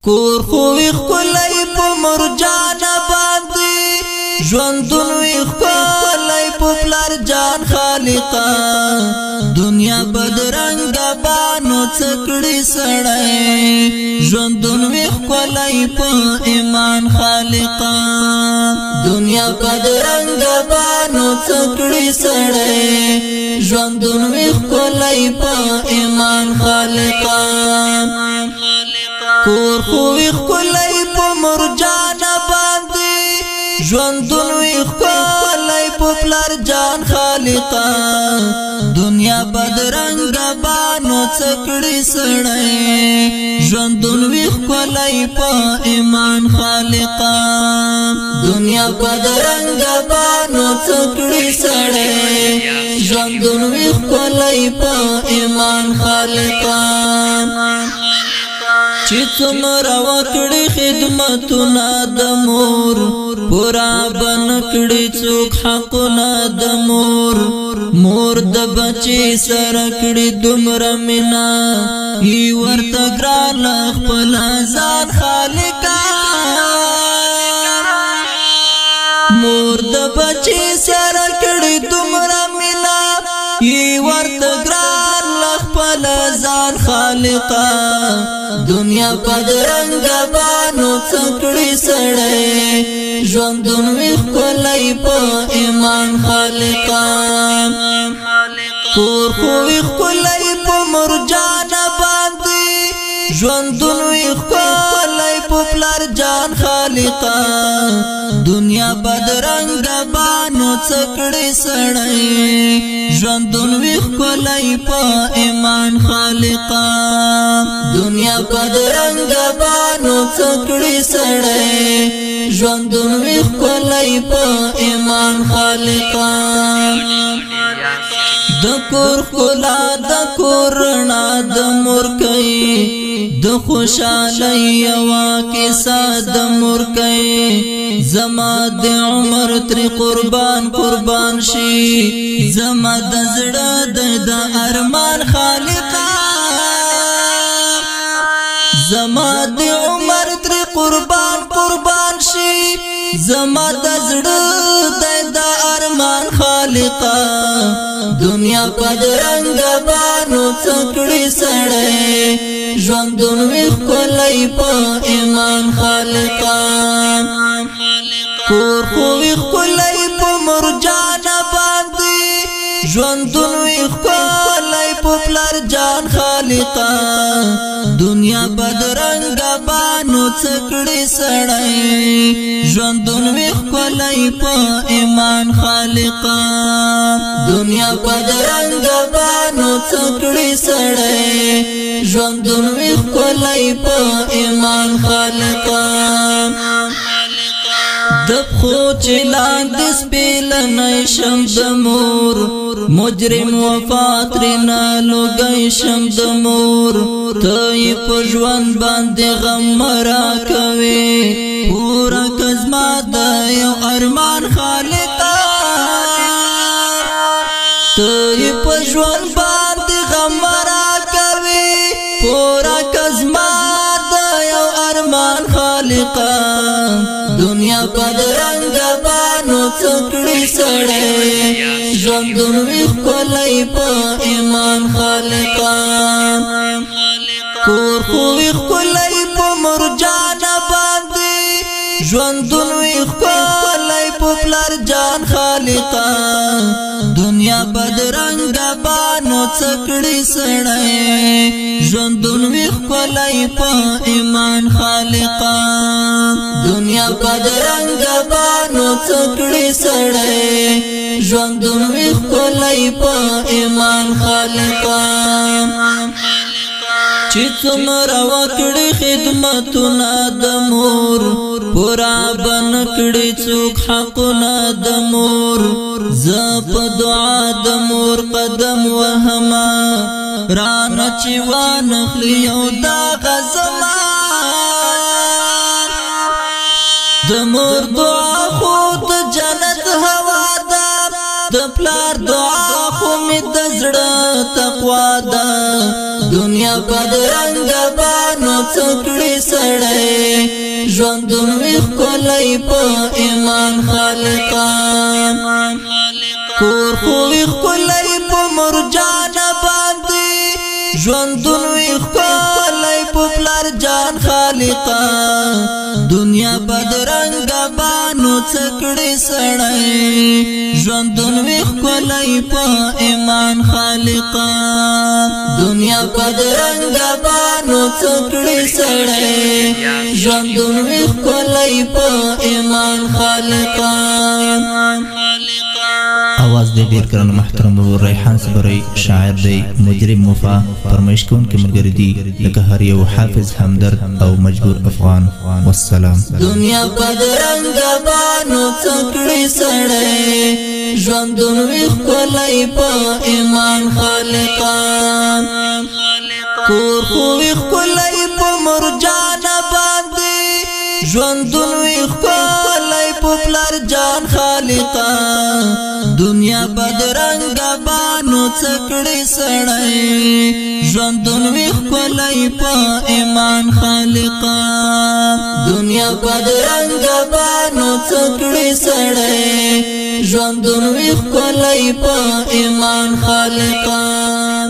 کور خو ویخ کلی پا مرجان باندی ژوندون ویخ کلی پا پلار جان خالقا دنیا بدرنگ بانو چکڑی سڑای ژوندون ویخ کلی پا ایمان خالقا دنیا بدرنگ بانو چکڑی سڑای ژوندون ویخ کلی پا ایمان خالقا کور خو ویخ کلی پا مرجان باندی ژوندون ویخ کلی پا پلار جان خالقا دنیا بدرنگ بانو چکڑی سڑای ژوندون ویخ کلی پا ایمان خالقا دنیا بدرنگ بانو چکڑی سڑای ژوندون ویخ کلی پا ایمان خالقا چی څومره وکړي خدمتونه د مور پورا بنکړي څوک حقونه د مور د بچي سره کړي دومره مینا ای ورته ګران خپل ځان خالقا مور د بچي سره کړي دومره مینا ای ورته ګران خپل ځان خالقا دنیا بدرنگ بانو چکڑی سڑے ژوندون ویخ کلی پا ایمان خالقا کور خو ویخ کلی پا مرجان باندی ژوندون ویخ کلی پا پلار جان خالقا دنیا بدرنگ بانو چکڑی سڑے ژوندون ویخ کلی پا ایمان خالقا دنیا بدرنگ بانو چکڑی سڑے ژوندون ویخ کلی پا ایمان خالقا د کور خلا د کور رڼا د مور کوي د خوشالۍ یوا کیسه د مور کوي زما د عمر تر قربان شي زما د زړه د ارمان خالقا زما د عمر تر قربان شي زما د زړه د ارمان خالقا دنیا بدرنگ بانو چکڑی سڑے ژوندون ویخ کلی پا ایمان خالقا کور خو ویخ کلی پا مرجان باندی ژوندون ویخ کلی پا پلار جان خالقا دنیا بدرنگ بانو چکڑی سڑے ژوندون ویخ کلی پا ایمان خالقا دنیا بدرنگ بانو چکڑی سڑے ژوندون ویخ کلی پا ایمان خالقا دب خو چلان دس پیلنی شم دمور مجرم وفات رینا لوگئی شم دمور تای پجوان باند غم مرا کوي پورا کزما دایو ارمان خالقا تای پجوان باند غم مرا کوي پورا کزما دایو ارمان خالقا دنیا بدرنگ بانو چکڑی سڑے ژوندون ویخ کلی پا ایمان خالقا کور خو ویخ کلی پا مرجان باندی ژوندون ویخ کلی پا پلار جان خالقا دنیا بدرنگ بانو چکڑی سڑے ژوندون ویخ کلی پا ایمان خالقا دنیا بدرنگ بانو چکڑی سڑے ژوندون ویخ کلی پا ایمان خالقا چی څومره وکړي خدمتونه د مور پورا بنکړي څوک حقونه د مور زه په دعا د مور قدم وهما رانه چې وانخلي یو داغه زما د مور دعا خو د جنت هوا ده د پلار دعا خو می د زړه تقوا ده دنیا بدرنګ بانو څکړي سړی ژوندون وی خلای په ایمان خالقان کور خو وی خلای په مرجان باندې ژوندون وی خلای په پلار جان خالقان دنیا بدرنګ بانو څکړي سړی ژوندون وی خلای په ایمان خالقان دنیا بدرنګ بانو څکړي سړی ژوندون وی خلای په ایمان خالقان आवाज दे ډیر ګران محترم ریحان صبری شاعر دی مجرم مفا فرمایش کوونکی ملګری دی لکه هر یو حافظ همدرد او مجبور افغان والسلام دنیا بدرنګ بانو څکړي سړی ژوندون وی خلای په ایمان خالقان کور خو وی خلای په مرجان باندې ژوندون وی خلای په پلار جان خالقان دنیا بدرنګ بانو څکړي سړی ژوندون وی خلای په ایمان خالقان دنیا بدرنګ بانو څکړي سړی ژوندون وی خلای په ایمان خالقان